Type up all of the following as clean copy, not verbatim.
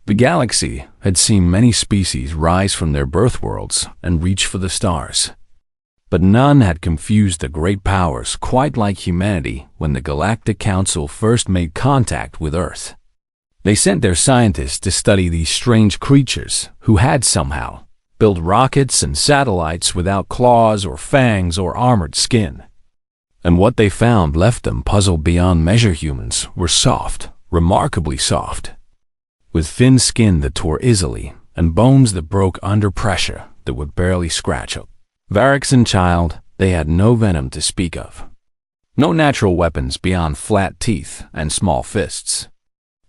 The galaxy had seen many species rise from their birth worlds and reach for the stars. But none had confused the great powers quite like humanity when the Galactic Council first made contact with Earth. They sent their scientists to study these strange creatures who had somehow built rockets and satellites without claws or fangs or armored skin. And what they found left them puzzled beyond measure. Humans were soft, remarkably soft, with thin skin that tore easily and bones that broke under pressure that would barely scratch up. Varroxan child, they had no venom to speak of. No natural weapons beyond flat teeth and small fists.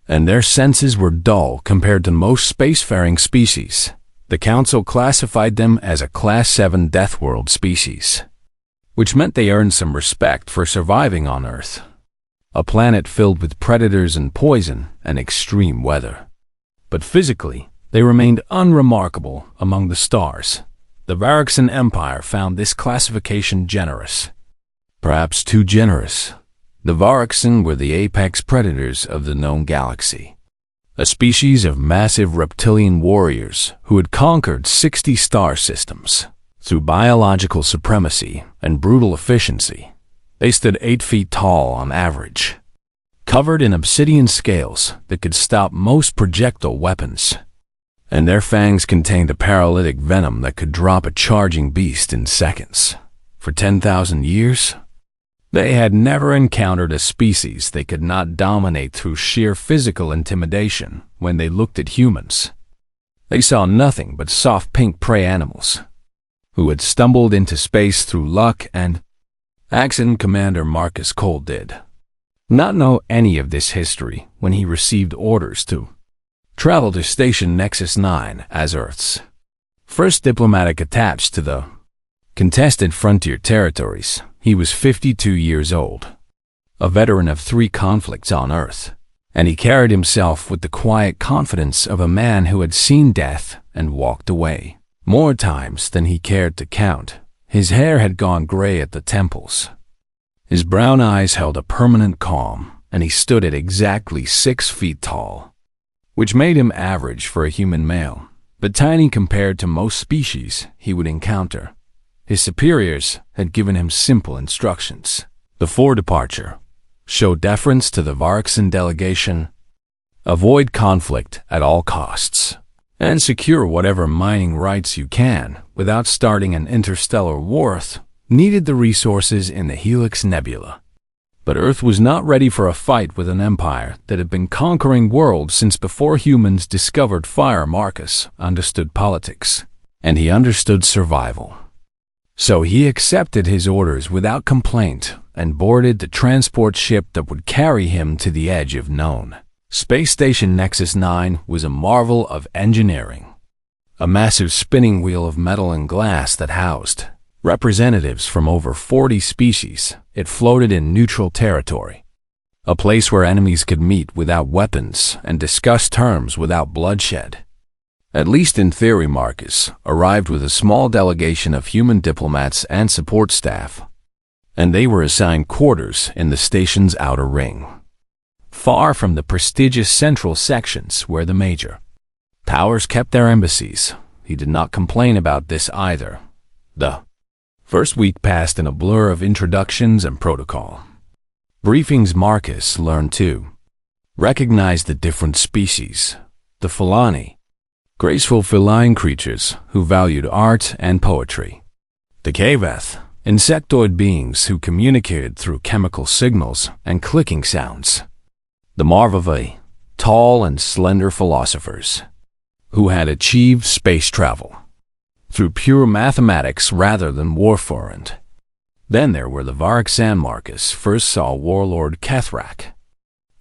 And their senses were dull compared to most spacefaring species. The Council classified them as a Class 7 Death World species, which meant they earned some respect for surviving on Earth, a planet filled with predators and poison and extreme weather. But physically, they remained unremarkable among the stars. The Varroxan Empire found this classification generous. Perhaps too generous. The Varroxan were the apex predators of the known galaxy, a species of massive reptilian warriors who had conquered 60 star systems. Through biological supremacy and brutal efficiency, they stood 8 feet tall on average, covered in obsidian scales that could stop most projectile weapons. And their fangs contained a paralytic venom that could drop a charging beast in seconds. For 10,000 years, they had never encountered a species they could not dominate through sheer physical intimidation when they looked at humans. They saw nothing but soft pink prey animals, who had stumbled into space through luck and Axon Commander Marcus Cole did not know any of this history when he received orders to travel to Station Nexus 9 as Earth's first diplomatic attached to the contested frontier territories. He was 52 years old, a veteran of 3 conflicts on Earth, and he carried himself with the quiet confidence of a man who had seen death and walked away more times than he cared to count. His hair had gone gray at the temples. His brown eyes held a permanent calm, and he stood at exactly 6 feet tall, which made him average for a human male, but tiny compared to most species he would encounter. His superiors had given him simple instructions. Before departure, show deference to the Varroxan delegation, avoid conflict at all costs, and secure whatever mining rights you can without starting an interstellar war. Needed the resources in the Helix Nebula. But Earth was not ready for a fight with an empire that had been conquering worlds since before humans discovered fire. Marcus understood politics, and he understood survival. So he accepted his orders without complaint and boarded the transport ship that would carry him to the edge of known. Space Station Nexus 9 was a marvel of engineering, a massive spinning wheel of metal and glass that housed representatives from over 40 species. It floated in neutral territory, a place where enemies could meet without weapons and discuss terms without bloodshed. At least in theory, Marcus arrived with a small delegation of human diplomats and support staff, and they were assigned quarters in the station's outer ring, far from the prestigious central sections where the major powers kept their embassies. He did not complain about this either. The first week passed in a blur of introductions and protocol. Briefings. Marcus learned to recognize the different species, the Felani, graceful feline creatures who valued art and poetry, the Kaveth, insectoid beings who communicated through chemical signals and clicking sounds, the Marvavi, tall and slender philosophers who had achieved space travel through pure mathematics rather than warfare. And then there were the Varroxan. Marcus first saw Warlord Kethrak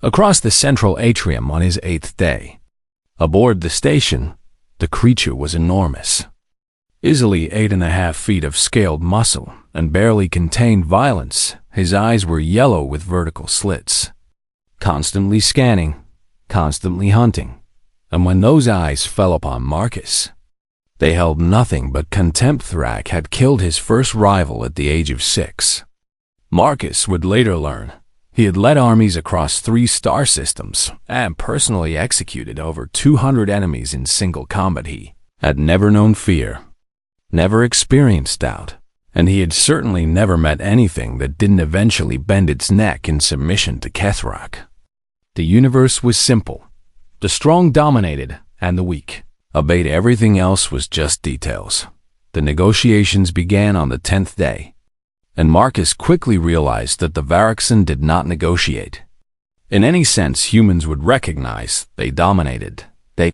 across the central atrium on his 8th day. Aboard the station, the creature was enormous, easily 8.5 feet of scaled muscle, and barely contained violence. His eyes were yellow with vertical slits, constantly scanning, constantly hunting. And when those eyes fell upon Marcus, they held nothing but contempt. Thrak had killed his first rival at the age of 6. Marcus would later learn He had led armies across 3 star systems and personally executed over 200 enemies in single combat. He had never known fear, never experienced doubt, and he had certainly never met anything that didn't eventually bend its neck in submission to Kethrak. The universe was simple. The strong dominated, and the weak obeyed. Everything else was just details. The negotiations began on the 10th day, and Marcus quickly realized that the Varroxan did not negotiate. In any sense humans would recognize, they dominated. They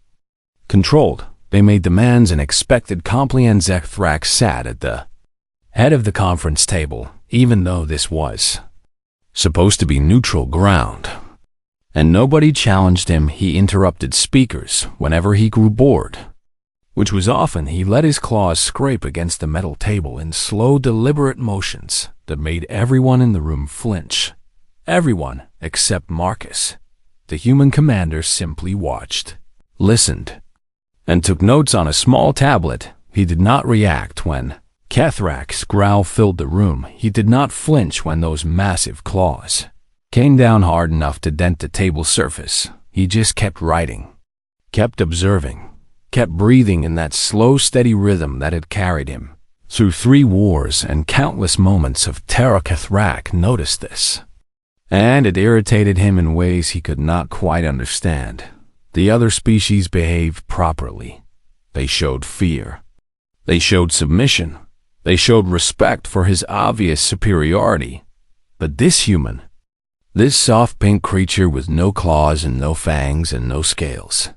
controlled. They made demands and expected compliance. Kethrak sat at the head of the conference table, even though this was supposed to be neutral ground. And nobody challenged him. He interrupted speakers whenever he grew bored, which was often. He let his claws scrape against the metal table in slow, deliberate motions that made everyone in the room flinch. Everyone except Marcus. The human commander simply watched, listened, and took notes on a small tablet. He did not react when Kethrak's growl filled the room. He did not flinch when those massive claws came down hard enough to dent the table surface. He just kept writing, kept observing, kept breathing in that slow, steady rhythm that had carried him through 3 wars and countless moments of terror. Kethrak noticed this, and it irritated him in ways he could not quite understand. The other species behaved properly. They showed fear. They showed submission. They showed respect for his obvious superiority. But this human, this soft pink creature with no claws and no fangs and no scales,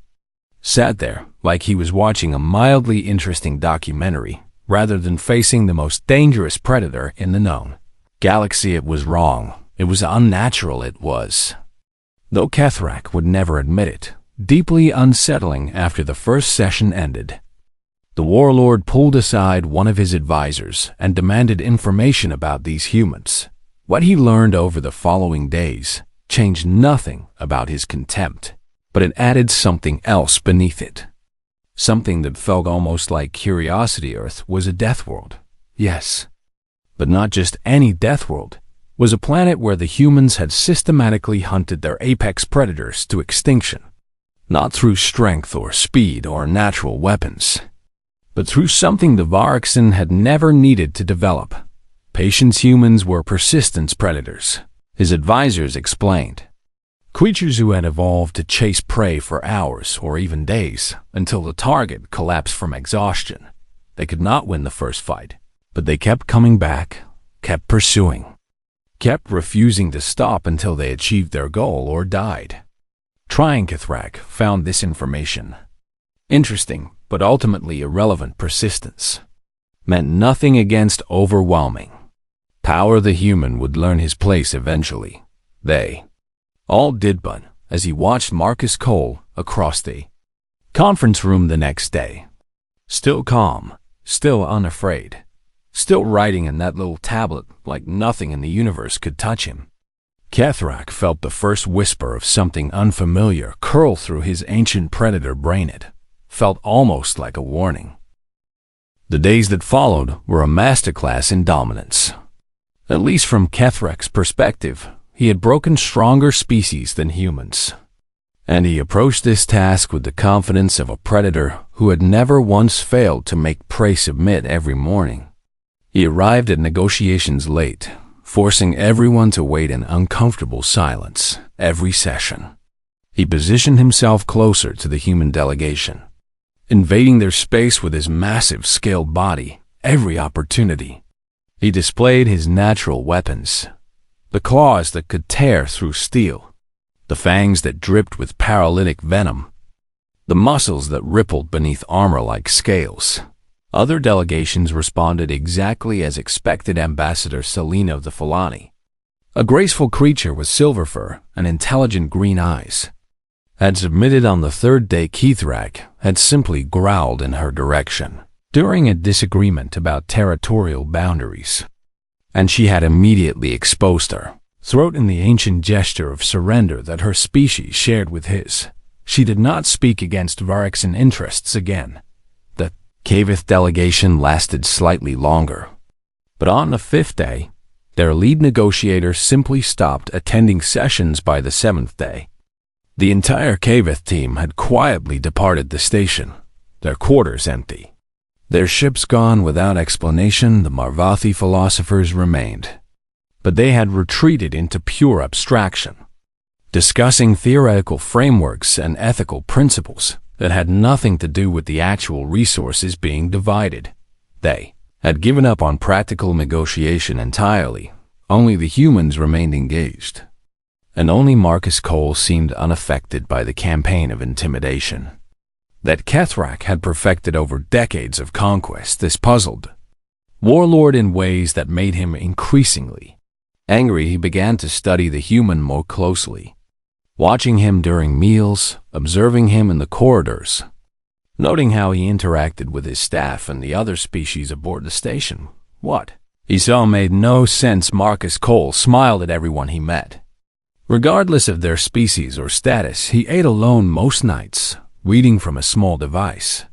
sat there like he was watching a mildly interesting documentary rather than facing the most dangerous predator in the known galaxy. It was wrong. It was unnatural. It was, though Kethrak would never admit it, deeply unsettling. After the first session ended, the warlord pulled aside one of his advisors and demanded information about these humans. What he learned over the following days changed nothing about his contempt, but it added something else beneath it. Something that felt almost like curiosity. Earth was a death world, yes, but not just any death world. It was a planet where the humans had systematically hunted their apex predators to extinction, not through strength or speed or natural weapons, but through something the Varroxan had never needed to develop. Patience. Humans were persistence predators, his advisors explained. Creatures who had evolved to chase prey for hours or even days until the target collapsed from exhaustion. They could not win the first fight, but they kept coming back, kept pursuing, kept refusing to stop until they achieved their goal or died. Kethrak found this information interesting, but ultimately irrelevant. Persistence meant nothing against overwhelming power. The human would learn his place eventually. They all did. But as he watched Marcus Cole across the conference room the next day, still calm, still unafraid, still writing in that little tablet like nothing in the universe could touch him, Kethrak felt the first whisper of something unfamiliar curl through his ancient predator brain. It felt almost like a warning. The days that followed were a masterclass in dominance. At least from Kethrak's perspective, he had broken stronger species than humans, and he approached this task with the confidence of a predator who had never once failed to make prey submit every morning. He arrived at negotiations late, forcing everyone to wait in uncomfortable silence every session. He positioned himself closer to the human delegation, invading their space with his massive scaled body every opportunity. He displayed his natural weapons, the claws that could tear through steel, the fangs that dripped with paralytic venom, the muscles that rippled beneath armor like scales. Other delegations responded exactly as expected. Ambassador Selino the Falani, a graceful creature with silver fur and intelligent green eyes, had submitted on the 3rd day. Kethrak had simply growled in her direction during a disagreement about territorial boundaries, and she had immediately exposed her throat in the ancient gesture of surrender that her species shared with his. She did not speak against Varroxan interests again. The Kavith delegation lasted slightly longer, but on the 5th day, Their lead negotiator simply stopped attending sessions by the 7th day. The entire Kaveth team had quietly departed the station, their quarters empty. Their ships gone without explanation, the Marvathi philosophers remained. But they had retreated into pure abstraction, discussing theoretical frameworks and ethical principles that had nothing to do with the actual resources being divided. They had given up on practical negotiation entirely. Only the humans remained engaged. And only Marcus Cole seemed unaffected by the campaign of intimidation that Kethrak had perfected over decades of conquest. This puzzled Warlord in ways that made him increasingly angry. He began to study the human more closely, watching him during meals, observing him in the corridors, noting how he interacted with his staff and the other species aboard the station. What he saw made no sense. Marcus Cole smiled at everyone he met. Regardless of their species or status, he ate alone most nights, reading from a small device,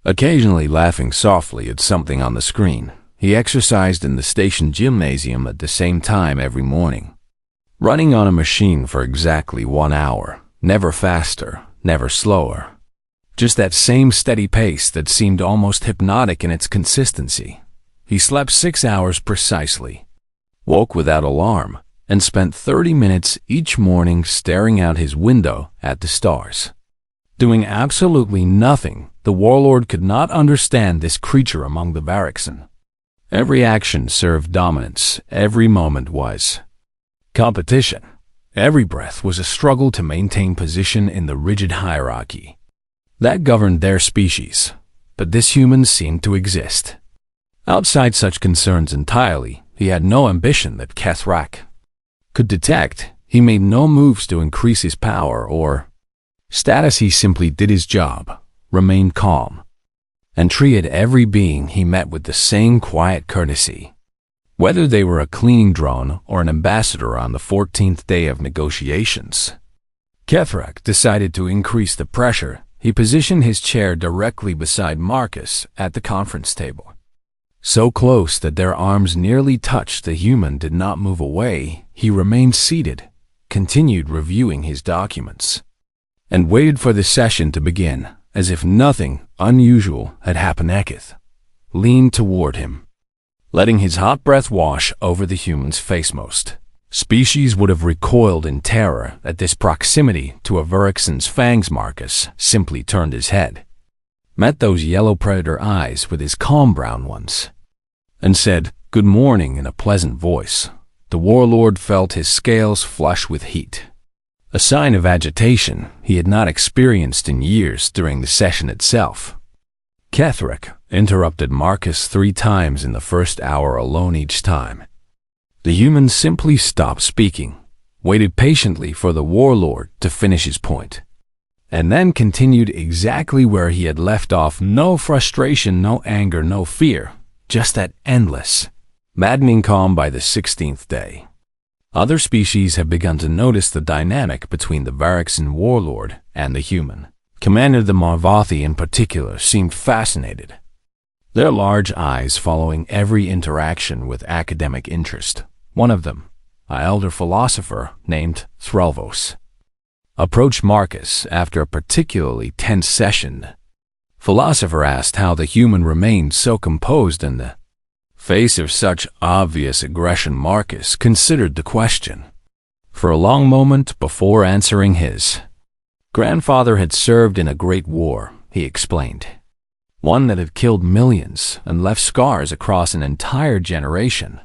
occasionally laughing softly at something on the screen. He exercised in the station gymnasium at the same time every morning, running on a machine for exactly 1 hour, never faster, never slower. Just that same steady pace that seemed almost hypnotic in its consistency. He slept 6 hours precisely, woke without alarm, and spent 30 minutes each morning staring out his window at the stars, doing absolutely nothing. The warlord could not understand this creature among the Varixen. Every action served dominance. Every moment was competition. Every breath was a struggle to maintain position in the rigid hierarchy that governed their species. But this human seemed to exist outside such concerns entirely. He had no ambition that Kethrak could detect. He made no moves to increase his power or status. He simply did his job, remained calm, and treated every being he met with the same quiet courtesy. Whether they were a cleaning drone or an ambassador on the 14th day of negotiations, Kethrak decided to increase the pressure. He positioned his chair directly beside Marcus at the conference table, so close that their arms nearly touched. The human did not move away. He remained seated, continued reviewing his documents, and waited for the session to begin, as if nothing unusual had happened. Eketh leaned toward him, letting his hot breath wash over the human's face. Most species would have recoiled in terror at this proximity to a Varixen's fangs. Marcus simply turned his head, met those yellow predator eyes with his calm brown ones, and said, "Good morning," in a pleasant voice. The warlord felt his scales flush with heat, a sign of agitation he had not experienced in years. During the session itself, Kethrak interrupted Marcus 3 times in the first hour alone. Each time, the human simply stopped speaking, waited patiently for the warlord to finish his point, and then continued exactly where he had left off. No frustration, no anger, no fear, just that endless, maddening calm. By the 16th day, other species have begun to notice the dynamic between the Varixen warlord and the human. Commander the Marvathi in particular seemed fascinated, their large eyes following every interaction with academic interest. One of them, an elder philosopher named Threlvos, approached Marcus after a particularly tense session. Philosopher asked how the human remained so composed in the face of such obvious aggression. Marcus considered the question for a long moment before answering. His grandfather had served in a great war, he explained, one that had killed millions and left scars across an entire generation.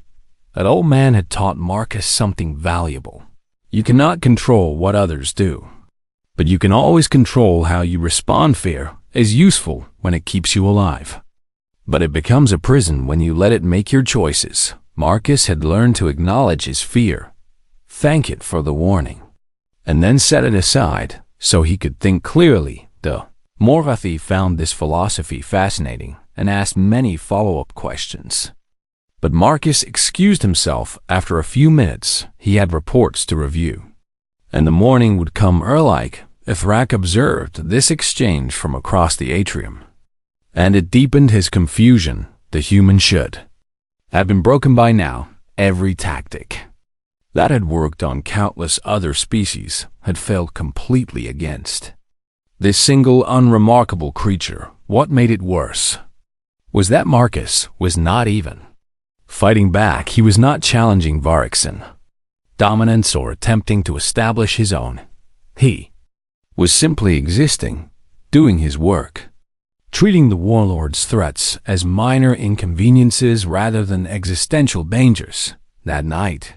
That old man had taught Marcus something valuable. You cannot control what others do, but you can always control how you respond. Fear is useful when it keeps you alive, but it becomes a prison when you let it make your choices. Marcus had learned to acknowledge his fear, thank it for the warning, and then set it aside so he could think clearly. The Marvathi found this philosophy fascinating and asked many follow-up questions. But Marcus excused himself after a few minutes. He had reports to review, and the morning would come early. Ithrak observed this exchange from across the atrium, and it deepened his confusion. The human should have been broken by now. every tactic that had worked on countless other species had failed completely against this single unremarkable creature. What made it worse was that Marcus was not even fighting back. He was not challenging Varrickson dominance or attempting to establish his own. He was simply existing, doing his work, treating the warlord's threats as minor inconveniences rather than existential dangers. That night,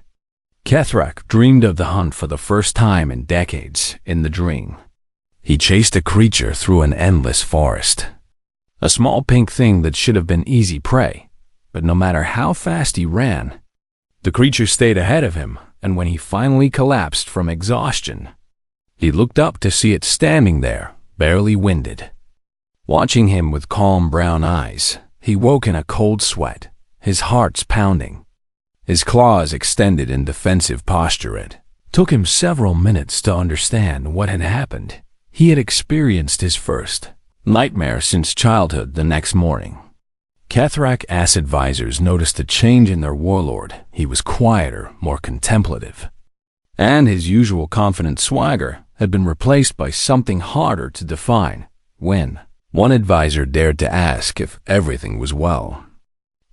Kethrak dreamed of the hunt for the first time in decades. In the dream, he chased a creature through an endless forest, a small pink thing that should have been easy prey, but no matter how fast he ran, the creature stayed ahead of him, and when he finally collapsed from exhaustion, he looked up to see it standing there, barely winded. Watching him with calm brown eyes, he woke in a cold sweat, his heart's pounding, his claws extended in defensive posture. It took him several minutes to understand what had happened. He had experienced his first nightmare since childhood. The next morning, Kethrak's advisors noticed a change in their warlord. He was quieter, more contemplative, and his usual confident swagger had been replaced by something harder to define. When one advisor dared to ask if everything was well,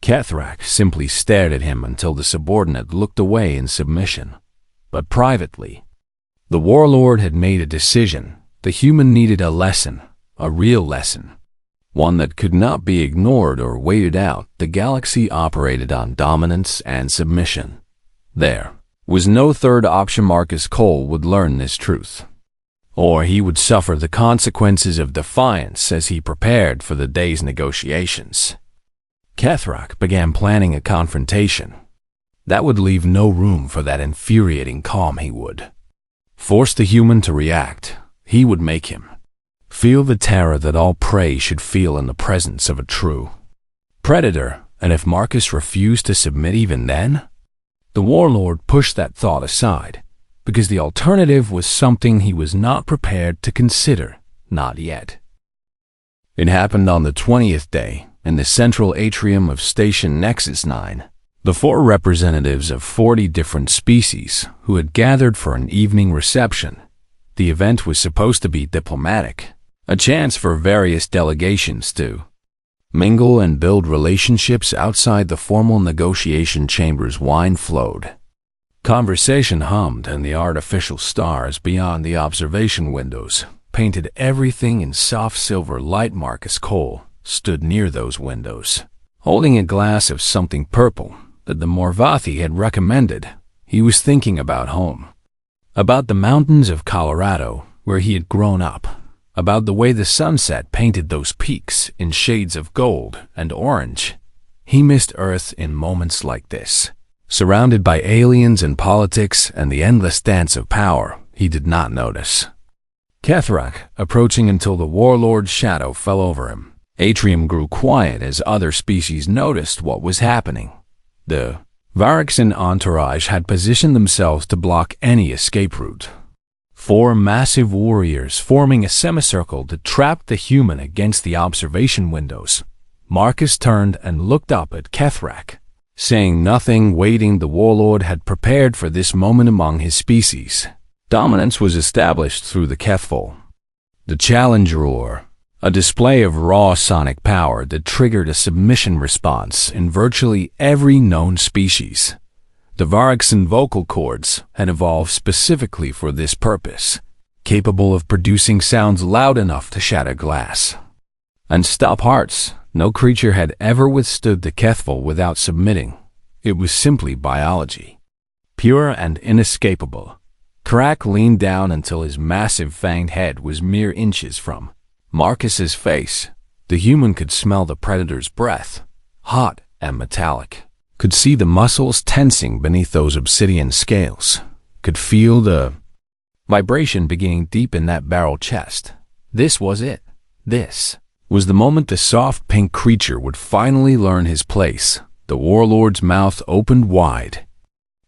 Kethrak simply stared at him until the subordinate looked away in submission. But privately, the warlord had made a decision. The human needed a lesson, a real lesson, one that could not be ignored or waited out. The galaxy operated on dominance and submission. There was no third option. Marcus Cole would learn this truth, or he would suffer the consequences of defiance as he prepared for the day's negotiations. Kethrak began planning a confrontation that would leave no room for that infuriating calm. He would force the human to react. He would make him feel the terror that all prey should feel in the presence of a true predator. And if Marcus refused to submit even then, the warlord pushed that thought aside, because the alternative was something he was not prepared to consider. Not yet. It happened on the 20th day, in the central atrium of Station Nexus 9. The 4 representatives of 40 different species who had gathered for an evening reception. The event was supposed to be diplomatic, a chance for various delegations to mingle and build relationships outside the formal negotiation chambers. Wine flowed, conversation hummed, and the artificial stars beyond the observation windows painted everything in soft silver light. Marcus Cole stood near those windows, holding a glass of something purple that the Morvathi had recommended. He was thinking about home, about the mountains of Colorado where he had grown up, about the way the sunset painted those peaks in shades of gold and orange. He missed Earth in moments like this, surrounded by aliens and politics and the endless dance of power. He did not notice Kethrak approaching until the warlord's shadow fell over him. Atrium grew quiet as other species noticed what was happening. The Varrickson entourage had positioned themselves to block any escape route. 4 massive warriors forming a semicircle to trap the human against the observation windows. Marcus turned and looked up at Kethrak, saying nothing, waiting. The warlord had prepared for this moment among his species. Dominance was established through the Kethful, the challenge roar, a display of raw sonic power that triggered a submission response in virtually every known species. The Varrickson vocal cords had evolved specifically for this purpose, capable of producing sounds loud enough to shatter glass and stop hearts. No creature had ever withstood the Kethful without submitting. It was simply biology, pure and inescapable. Crack leaned down until his massive fanged head was mere inches from Marcus's face. The human could smell the predator's breath, hot and metallic, could see the muscles tensing beneath those obsidian scales, could feel the vibration beginning deep in that barrel chest. This was it. This was the moment the soft pink creature would finally learn his place. The warlord's mouth opened wide,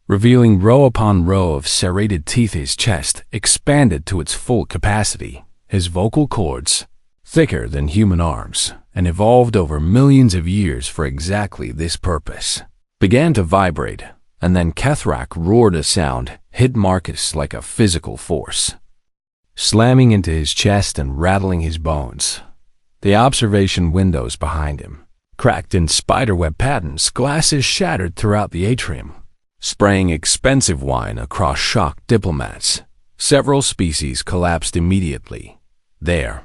revealing row upon row of serrated teeth. His chest expanded to its full capacity. His vocal cords, thicker than human arms and evolved over millions of years for exactly this purpose, began to vibrate. and then Kethrak roared a sound, hit Marcus like a physical force, slamming into his chest and rattling his bones. The observation windows behind him cracked in spiderweb patterns, glasses shattered throughout the atrium, spraying expensive wine across shocked diplomats. Several species collapsed immediately. Their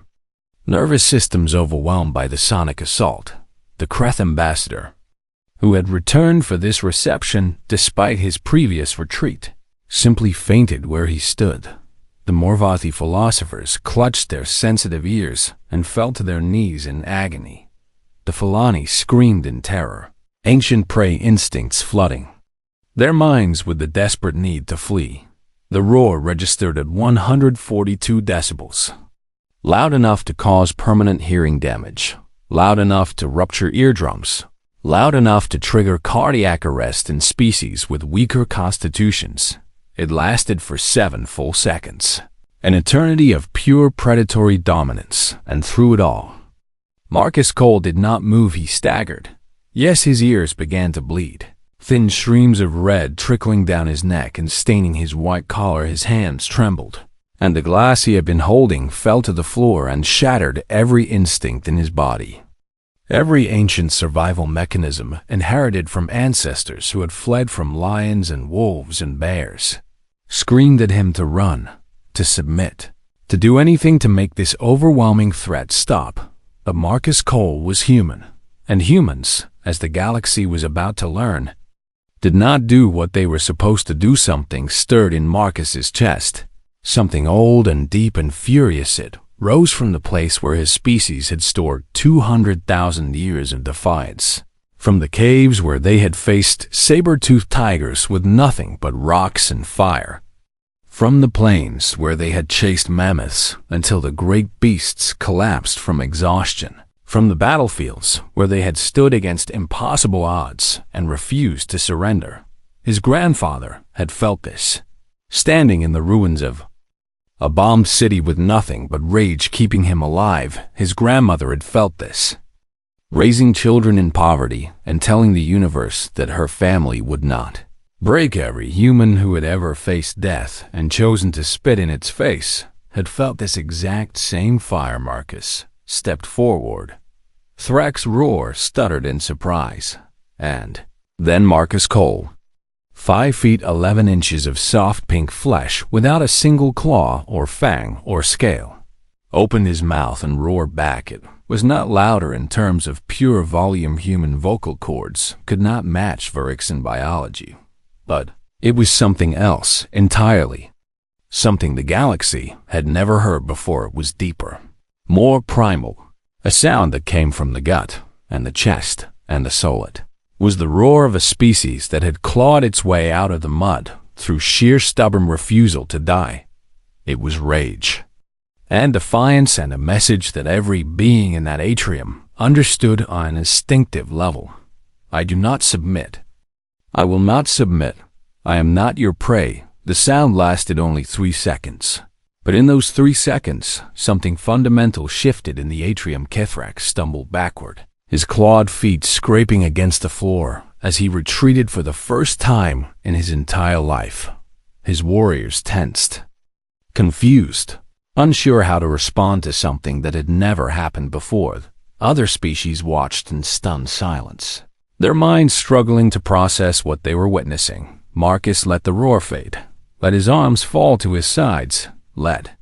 nervous systems overwhelmed by the sonic assault. The Kreth ambassador, who had returned for this reception despite his previous retreat, simply fainted where he stood. The Morvathi philosophers clutched their sensitive ears and fell to their knees in agony. The Philani screamed in terror, ancient prey instincts flooding their minds with the desperate need to flee. The roar registered at 142 decibels, loud enough to cause permanent hearing damage, loud enough to rupture eardrums, loud enough to trigger cardiac arrest in species with weaker constitutions. It lasted for 7 full seconds, an eternity of pure predatory dominance, and through it all, Marcus Cole did not move. He staggered. Yes, his ears began to bleed, thin streams of red trickling down his neck and staining his white collar. His hands trembled, and the glass he had been holding fell to the floor and shattered every instinct in his body. Every ancient survival mechanism inherited from ancestors who had fled from lions and wolves and bears screamed at him to run, to submit, to do anything to make this overwhelming threat stop. But Marcus Cole was human, and humans, as the galaxy was about to learn, did not do what they were supposed to do. Something stirred in Marcus's chest, something old and deep and furious. It rose from the place where his species had stored 200,000 years of defiance, from the caves where they had faced saber-toothed tigers with nothing but rocks and fire, from the plains where they had chased mammoths until the great beasts collapsed from exhaustion, from the battlefields where they had stood against impossible odds and refused to surrender. His grandfather had felt this, standing in the ruins of a bombed city with nothing but rage keeping him alive. His grandmother had felt this, raising children in poverty and telling the universe that her family would not break. Every human who had ever faced death and chosen to spit in its face had felt this exact same fire. Marcus stepped forward. Thrak's roar stuttered in surprise, and then Marcus Cole, 5 feet 11 inches of soft pink flesh without a single claw or fang or scale, opened his mouth and roared back. It was not louder in terms of pure volume. Human vocal cords could not match Varixan biology, but it was something else entirely, something the galaxy had never heard before. It was deeper, more primal, a sound that came from the gut and the chest and the soul. It was the roar of a species that had clawed its way out of the mud through sheer stubborn refusal to die. It was rage and defiance, and a message that every being in that atrium understood on an instinctive level. I do not submit. I will not submit. I am not your prey. The sound lasted only 3 seconds. But in those 3 seconds, something fundamental shifted in the atrium. Kethrak stumbled backward, his clawed feet scraping against the floor as he retreated for the first time in his entire life. His warriors tensed, confused, unsure how to respond to something that had never happened before. Other species watched in stunned silence, their minds struggling to process what they were witnessing. Marcus let the roar fade, let his arms fall to his sides, let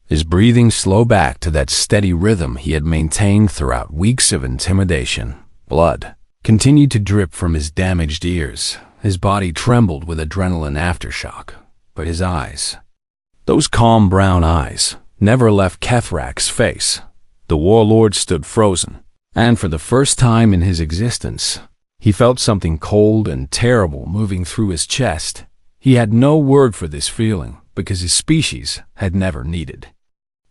his breathing slow back to that steady rhythm he had maintained throughout weeks of intimidation. Blood continued to drip from his damaged ears. His body trembled with adrenaline aftershock, but his eyes, those calm brown eyes, never left Kethrak's face. The warlord stood frozen, and for the first time in his existence, he felt something cold and terrible moving through his chest. He had no word for this feeling because his species had never needed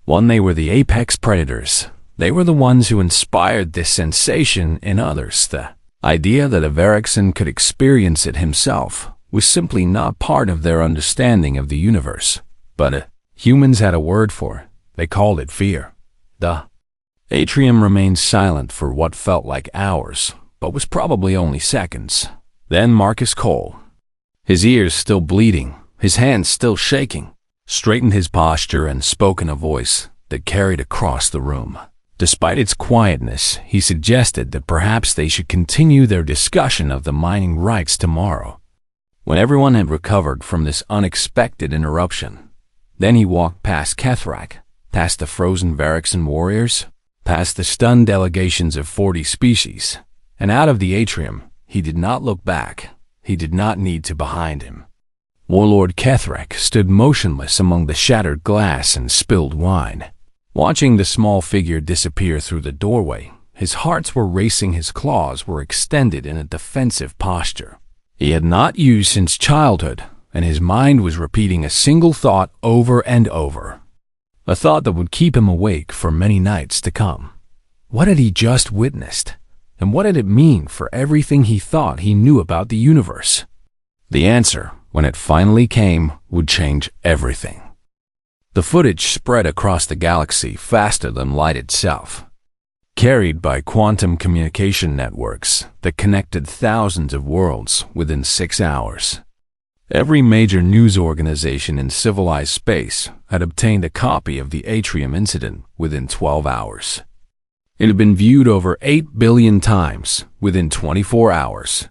one. They were the apex predators. They were the ones who inspired this sensation in others. The idea that a Varixan could experience it himself was simply not part of their understanding of the universe. But humans had a word for it. They called it fear. The atrium remained silent for what felt like hours, but was probably only seconds. Then Marcus Cole, His ears still bleeding, his hands still shaking, straightened his posture and spoke in a voice that carried across the room. Despite its quietness, he suggested that perhaps they should continue their discussion of the mining rights tomorrow, when everyone had recovered from this unexpected interruption. Then he walked past Kethrak, past the frozen Varixan warriors, past the stunned delegations of 40 species, and out of the atrium. He did not look back. He did not need to behind him. Warlord Kethrak stood motionless among the shattered glass and spilled wine. Watching the small figure disappear through the doorway, his hearts were racing, his claws were extended in a defensive posture. He had not used since childhood, and his mind was repeating a single thought over and over. A thought that would keep him awake for many nights to come. What had he just witnessed? And what did it mean for everything he thought he knew about the universe? The answer, when it finally came, would change everything. The footage spread across the galaxy faster than light itself, carried by quantum communication networks that connected thousands of worlds within 6 hours. Every major news organization in civilized space had obtained a copy of the Atrium incident within 12 hours. It had been viewed over 8 billion times within 24 hours.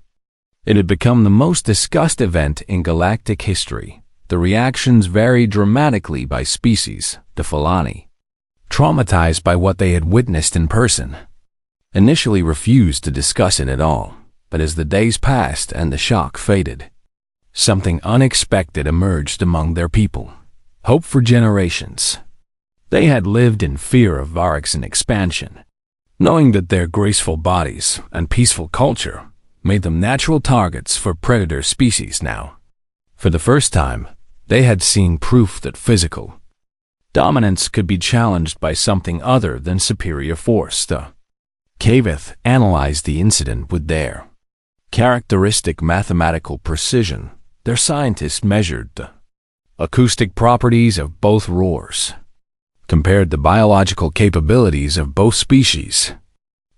It had become the most discussed event in galactic history. The reactions varied dramatically by species. The Falani, traumatized by what they had witnessed in person, initially refused to discuss it at all, but as the days passed and the shock faded, something unexpected emerged among their people. Hope for generations. They had lived in fear of Varixan expansion, knowing that their graceful bodies and peaceful culture made them natural targets for predator species now. For the first time, they had seen proof that physical dominance could be challenged by something other than superior force. The Kavith analyzed the incident with their characteristic mathematical precision. Their scientists measured the acoustic properties of both roars, compared the biological capabilities of both species,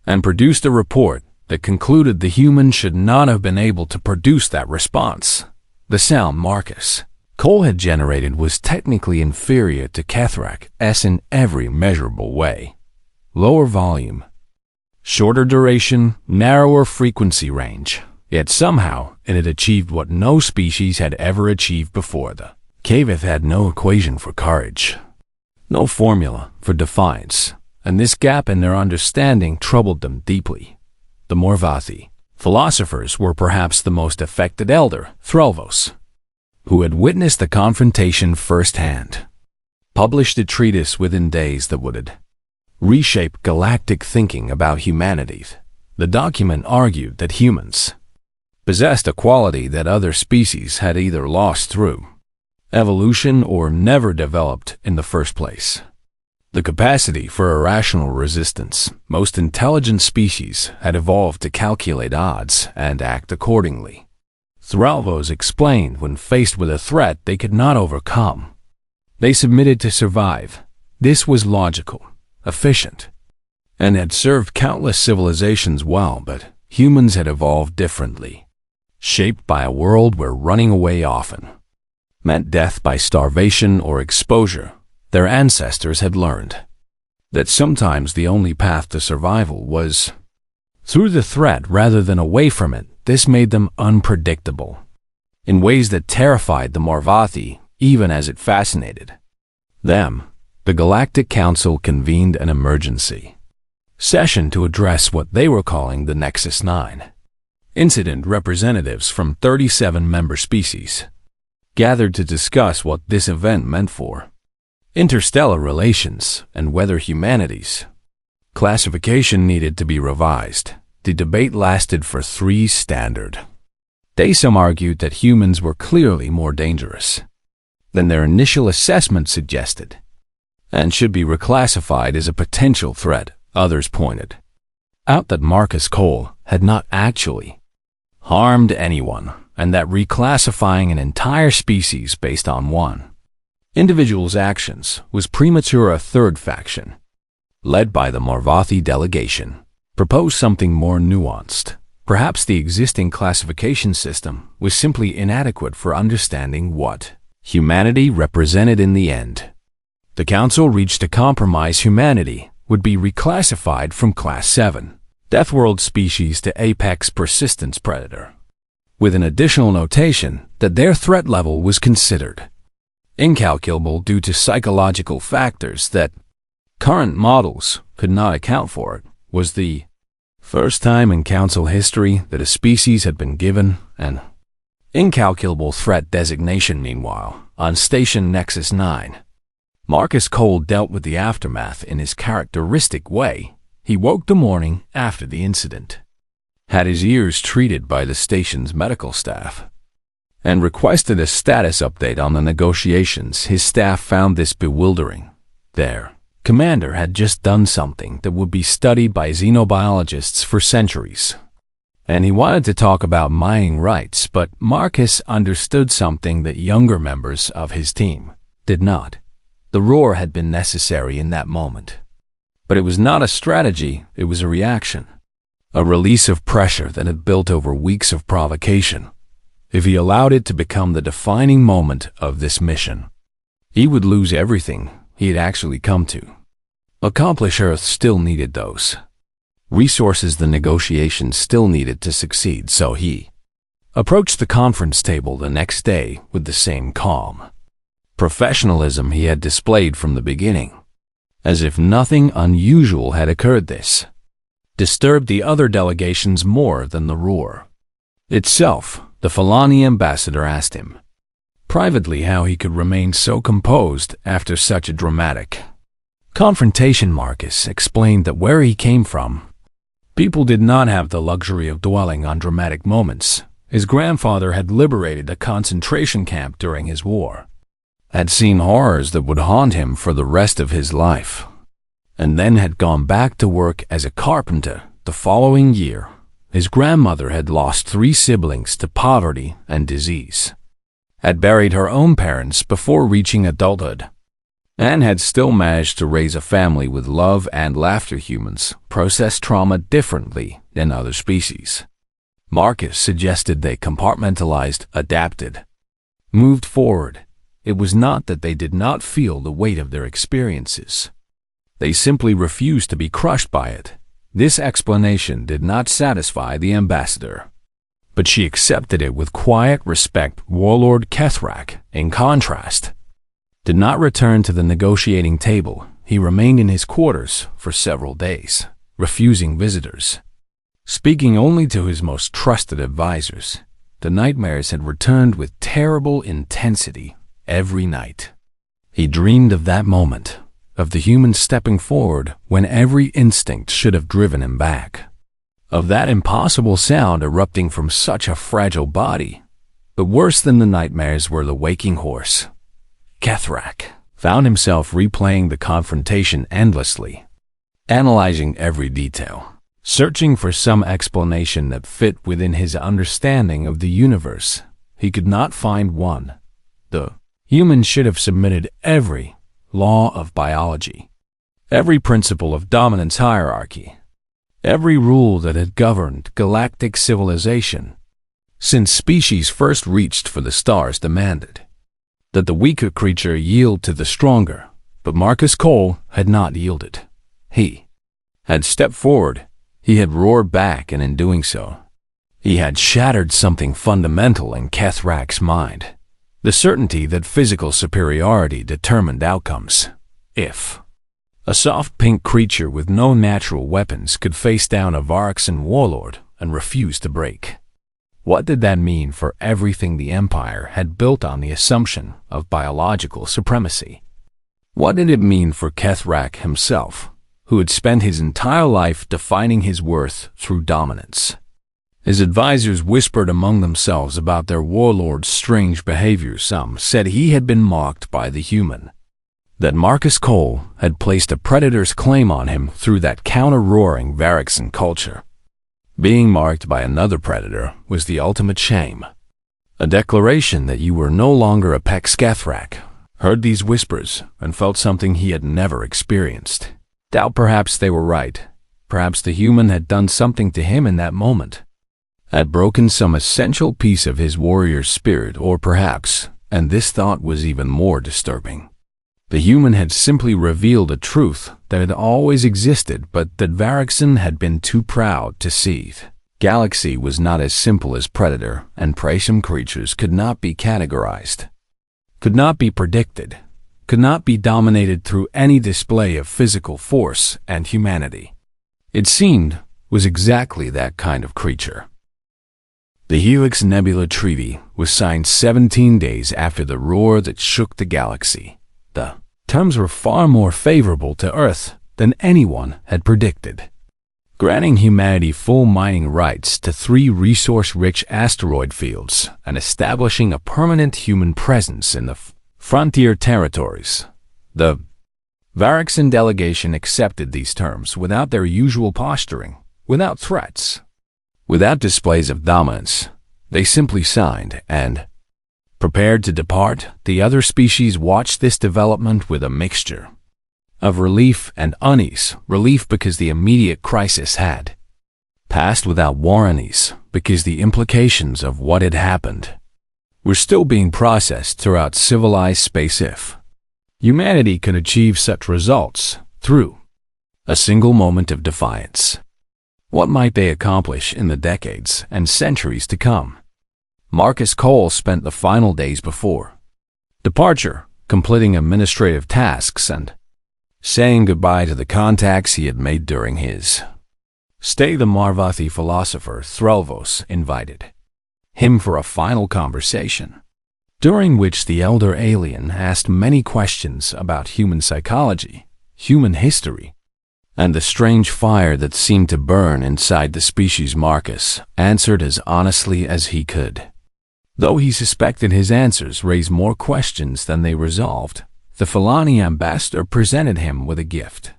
and produced a report that concluded the humans should not have been able to produce that response. The sound Marcus Cole had generated was technically inferior to Kethrak's in every measurable way. Lower volume, shorter duration, narrower frequency range. Yet somehow it had achieved what no species had ever achieved before. The Kavith had no equation for courage, no formula for defiance, and this gap in their understanding troubled them deeply. The Morvathi philosophers were perhaps the most affected. Elder Threlvos, who had witnessed the confrontation firsthand, published a treatise within days that would reshape galactic thinking about humanity. The document argued that humans possessed a quality that other species had either lost through evolution or never developed in the first place. The capacity for irrational resistance. Most intelligent species had evolved to calculate odds and act accordingly. Thralvos explained when faced with a threat they could not overcome, they submitted to survive. This was logical, efficient, and had served countless civilizations well, but humans had evolved differently, shaped by a world where running away often meant death by starvation or exposure. Their ancestors had learned that sometimes the only path to survival was through the threat rather than away from it. This made them unpredictable in ways that terrified the Morvathi, even as it fascinated them. The Galactic Council convened an emergency session to address what they were calling the Nexus 9 incident. Representatives from 37 member species gathered to discuss what this event meant for interstellar relations and whether humanity's classification needed to be revised. The debate lasted for 3 standard days. Some argued that humans were clearly more dangerous than their initial assessment suggested and should be reclassified as a potential threat. Others pointed out that Marcus Cole had not actually harmed anyone and that reclassifying an entire species based on one individual's actions was premature. A third faction, led by the Morvathi delegation, proposed something more nuanced. Perhaps the existing classification system was simply inadequate for understanding what humanity represented in the end. The Council reached a compromise: humanity would be reclassified from Class 7, Deathworld species, to Apex Persistence Predator, with an additional notation that their threat level was considered incalculable due to psychological factors that current models could not account for. It was the first time in Council history that a species had been given an incalculable threat designation. Meanwhile, on Station Nexus 9, Marcus Cole dealt with the aftermath in his characteristic way. He woke the morning after the incident, had his ears treated by the station's medical staff, and requested a status update on the negotiations. His staff found this bewildering. Their commander had just done something that would be studied by xenobiologists for centuries, and he wanted to talk about mining rights, but Marcus understood something that younger members of his team did not. The roar had been necessary in that moment, but it was not a strategy, it was a reaction, a release of pressure that had built over weeks of provocation. If he allowed it to become the defining moment of this mission, he would lose everything he had actually come to accomplish. Earth still needed those resources the negotiations still needed to succeed, so he approached the conference table the next day with the same calm professionalism he had displayed from the beginning, as if nothing unusual had occurred. This disturbed the other delegations more than the roar itself. The Fulani ambassador asked him privately how he could remain so composed after such a dramatic confrontation. Marcus explained that where he came from, people did not have the luxury of dwelling on dramatic moments. His grandfather had liberated a concentration camp during his war, had seen horrors that would haunt him for the rest of his life, and then had gone back to work as a carpenter. The following year, his grandmother had lost 3 siblings to poverty and disease, had buried her own parents before reaching adulthood, and had still managed to raise a family with love and laughter. Humans process trauma differently than other species. Marcus suggested they compartmentalized, adapted, moved forward. It was not that they did not feel the weight of their experiences. They simply refused to be crushed by it. This explanation did not satisfy the ambassador, but she accepted it with quiet respect. Warlord Kethrak, in contrast, did not return to the negotiating table. He remained in his quarters for several days, refusing visitors, speaking only to his most trusted advisors. The nightmares had returned with terrible intensity every night. He dreamed of that moment, of the human stepping forward when every instinct should have driven him back, of that impossible sound erupting from such a fragile body. But worse than the nightmares were the waking horse. Kethrak found himself replaying the confrontation endlessly, analyzing every detail, searching for some explanation that fit within his understanding of the universe. He could not find one. The human should have submitted every law of biology, every principle of dominance hierarchy, every rule that had governed galactic civilization since species first reached for the stars, demanded that the weaker creature yield to the stronger. But Marcus Cole had not yielded. He had stepped forward. He had roared back, and in doing so, he had shattered something fundamental in Kethrak's mind. The certainty that physical superiority determined outcomes. If a soft pink creature with no natural weapons could face down a Varoxan warlord and refuse to break, what did that mean for everything the Empire had built on the assumption of biological supremacy? What did it mean for Kethrak himself, who had spent his entire life defining his worth through dominance? His advisors whispered among themselves about their warlord's strange behavior. Some said he had been mocked by the human, that Marcus Cole had placed a predator's claim on him through that counter-roaring Varoxan culture. Being marked by another predator was the ultimate shame, a declaration that you were no longer a Pex. Kethrak heard these whispers and felt something he had never experienced. Doubt perhaps they were right. Perhaps the human had done something to him in that moment. had broken some essential piece of his warrior's spirit, or perhaps, and this thought was even more disturbing, the human had simply revealed a truth that had always existed but that Varrickson had been too proud to see. Galaxy was not as simple as predator and prey. Some creatures could not be categorized, could not be predicted, could not be dominated through any display of physical force, and humanity, it seemed, was exactly that kind of creature. The Helix Nebula Treaty was signed 17 days after the roar that shook the galaxy. The terms were far more favorable to Earth than anyone had predicted, granting humanity full mining rights to 3 resource-rich asteroid fields and establishing a permanent human presence in the frontier territories. The Varrickson delegation accepted these terms without their usual posturing, without threats, without displays of dominance. They simply signed and, prepared to depart, the other species watched this development with a mixture of relief and unease. Relief because the immediate crisis had passed without war, unease because the implications of what had happened were still being processed throughout civilized space. If humanity could achieve such results through a single moment of defiance, what might they accomplish in the decades and centuries to come? Marcus Cole spent the final days before departure completing administrative tasks and saying goodbye to the contacts he had made during his stay. The Marvathi philosopher Threlvos invited him for a final conversation, during which the elder alien asked many questions about human psychology, human history, and the strange fire that seemed to burn inside the species. Marcus answered as honestly as he could, though he suspected his answers raised more questions than they resolved. The Filani ambassador presented him with a gift,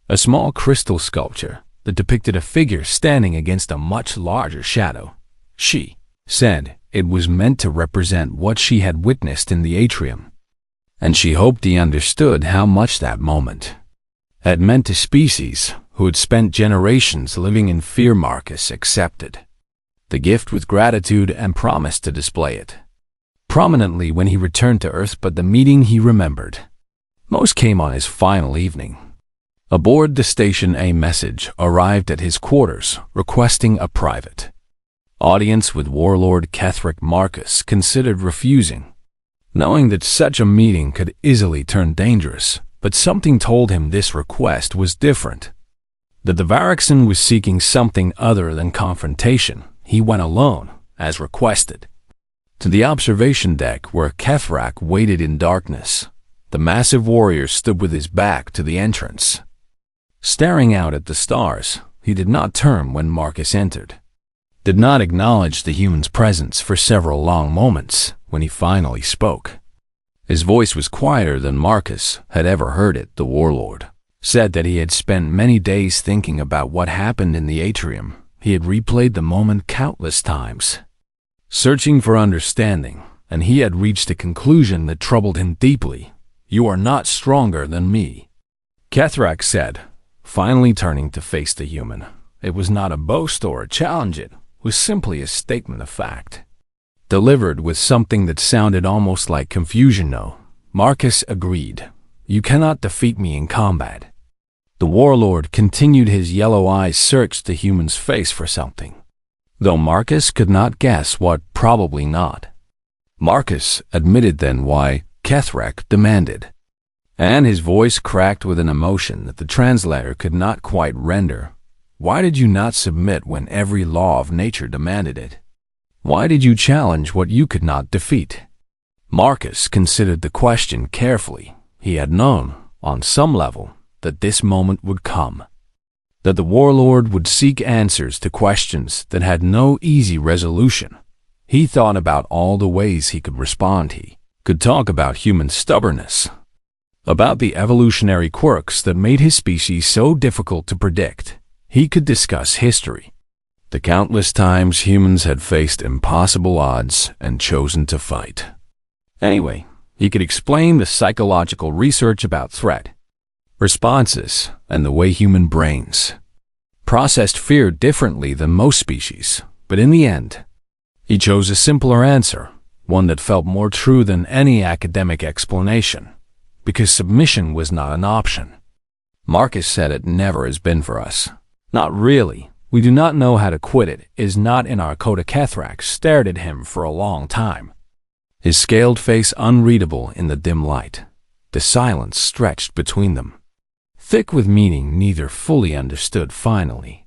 a small crystal sculpture that depicted a figure standing against a much larger shadow. She said it was meant to represent what she had witnessed in the atrium, and she hoped he understood how much that moment had meant to species who had spent generations living in fear. Marcus accepted the gift with gratitude and promised to display it prominently when he returned to Earth. But the meeting he remembered most came on his final evening. Aboard the station, a message arrived at his quarters requesting a private audience with Warlord Kethric. Marcus considered refusing, knowing that such a meeting could easily turn dangerous, but something told him this request was different, that the Varrickson was seeking something other than confrontation. He went alone, as requested, to the observation deck where Kethrak waited in darkness. The massive warrior stood with his back to the entrance, staring out at the stars. He did not turn when Marcus entered, did not acknowledge the human's presence for several long moments. When he finally spoke, his voice was quieter than Marcus had ever heard it. The warlord said that he had spent many days thinking about what happened in the atrium. He had replayed the moment countless times, searching for understanding, and he had reached a conclusion that troubled him deeply. "You are not stronger than me," Kethrak said, finally turning to face the human. It was not a boast or a challenge. It was simply a statement of fact, delivered with something that sounded almost like confusion. "No," Marcus agreed. "You cannot defeat me in combat." The warlord continued. His yellow eyes searched the human's face for something, though Marcus could not guess what. Probably not. Marcus admitted then why Kethrak demanded, and his voice cracked with an emotion that the translator could not quite render. "Why did you not submit when every law of nature demanded it? Why did you challenge what you could not defeat?" Marcus considered the question carefully. He had known, on some level, that this moment would come, that the warlord would seek answers to questions that had no easy resolution. He thought about all the ways he could respond. He could talk about human stubbornness, about the evolutionary quirks that made his species so difficult to predict. He could discuss history, the countless times humans had faced impossible odds and chosen to fight. Anyway, he could explain the psychological research about threat responses and the way human brains processed fear differently than most species. But in the end, he chose a simpler answer, one that felt more true than any academic explanation, because submission was not an option. Marcus said it never has been for us. Not really. We do not know how to quit. It is not in our code. Kethrak stared at him for a long time, his scaled face unreadable in the dim light. The silence stretched between them, thick with meaning neither fully understood. Finally,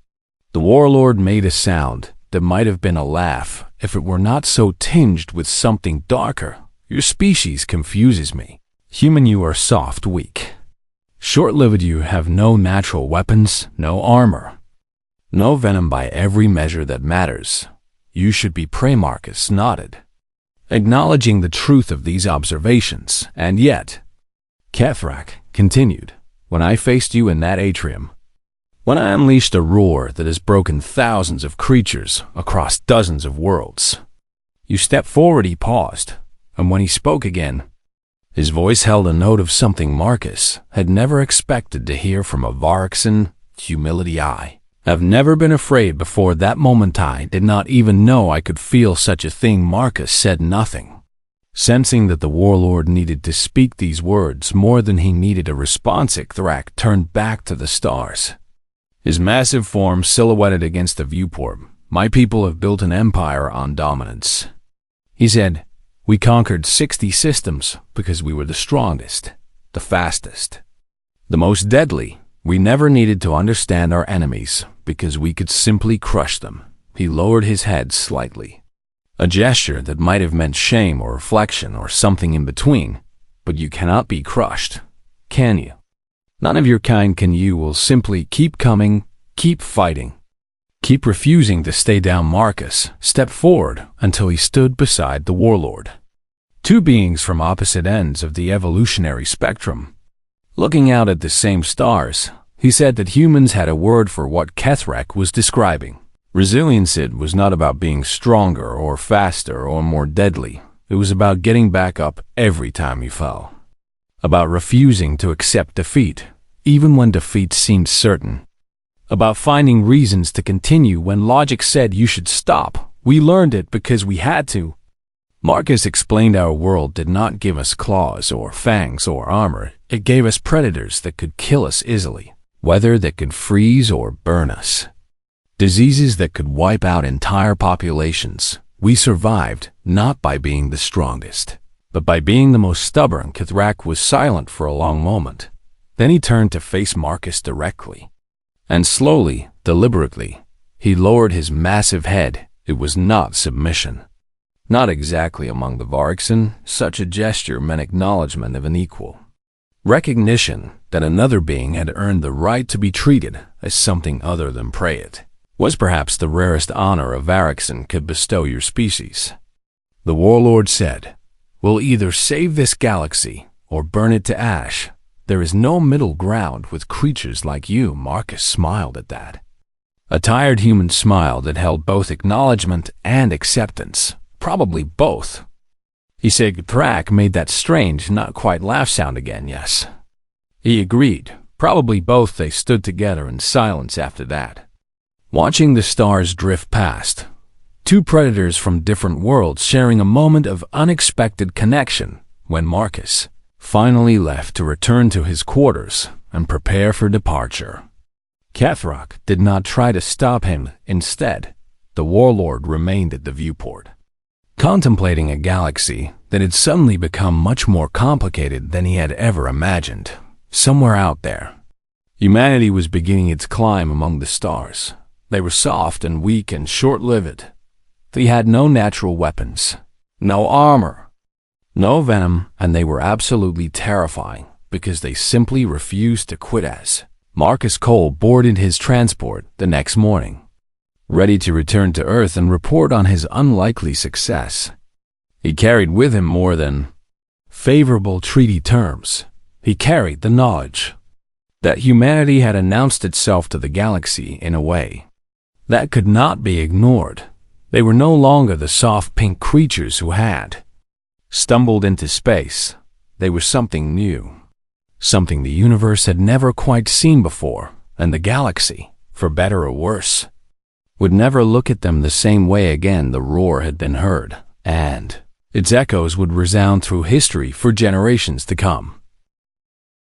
the warlord made a sound that might have been a laugh if it were not so tinged with something darker. Your species confuses me. Human, you are soft, weak. Short-lived, you have no natural weapons, no armor, no venom by every measure that matters. You should be prey. Marcus nodded, acknowledging the truth of these observations. And yet, Kethrak continued, when I faced you in that atrium, when I unleashed a roar that has broken thousands of creatures across dozens of worlds, you stepped forward. He paused, and when he spoke again, his voice held a note of something Marcus had never expected to hear from a Varixan: humility. I have never been afraid before that moment. I did not even know I could feel such a thing. Marcus said nothing, sensing that the warlord needed to speak these words more than he needed a response. Kethrak turned back to the stars, his massive form silhouetted against the viewport. My people have built an empire on dominance, he said. We conquered 60 systems because we were the strongest, the fastest, the most deadly. We never needed to understand our enemies because we could simply crush them. He lowered his head slightly, a gesture that might have meant shame or reflection or something in between. But you cannot be crushed, can you? None of your kind can. You will simply keep coming, keep fighting, keep refusing to stay down. Marcus stepped forward until he stood beside the warlord. Two beings from opposite ends of the evolutionary spectrum, looking out at the same stars. He said that humans had a word for what Kethrak was describing. Resilience. It was not about being stronger or faster or more deadly. It was about getting back up every time you fell, about refusing to accept defeat, even when defeat seemed certain, about finding reasons to continue when logic said you should stop. We learned it because we had to. Marcus explained our world did not give us claws or fangs or armor. It gave us predators that could kill us easily, weather that could freeze or burn us, diseases that could wipe out entire populations. We survived not by being the strongest, but by being the most stubborn. Kethrak was silent for a long moment. Then he turned to face Marcus directly, and slowly, deliberately, he lowered his massive head. It was not submission. Not exactly among the Varixan. Such a gesture meant acknowledgement of an equal, recognition that another being had earned the right to be treated as something other than prey. It was perhaps the rarest honor a Varixan could bestow your species. The warlord said, we'll either save this galaxy or burn it to ash. There is no middle ground with creatures like you. Marcus smiled at that, a tired human smile that held both acknowledgement and acceptance, probably both. He said. Kethrak made that strange, not quite laugh sound again. Yes, he agreed, probably both. They stood together in silence after that, watching the stars drift past, two predators from different worlds sharing a moment of unexpected connection. When Marcus finally left to return to his quarters and prepare for departure, Kethrak did not try to stop him. Instead, the warlord remained at the viewport, contemplating a galaxy that had suddenly become much more complicated than he had ever imagined. Somewhere out there, humanity was beginning its climb among the stars. They were soft and weak and short-lived. They had no natural weapons, no armor, no venom, and they were absolutely terrifying because they simply refused to quit. As Marcus Cole boarded his transport the next morning, ready to return to Earth and report on his unlikely success, he carried with him more than favorable treaty terms. He carried the knowledge that humanity had announced itself to the galaxy in a way that could not be ignored. They were no longer the soft pink creatures who had stumbled into space. They were something new, something the universe had never quite seen before, and the galaxy, for better or worse, would never look at them the same way again. The roar had been heard, and its echoes would resound through history for generations to come.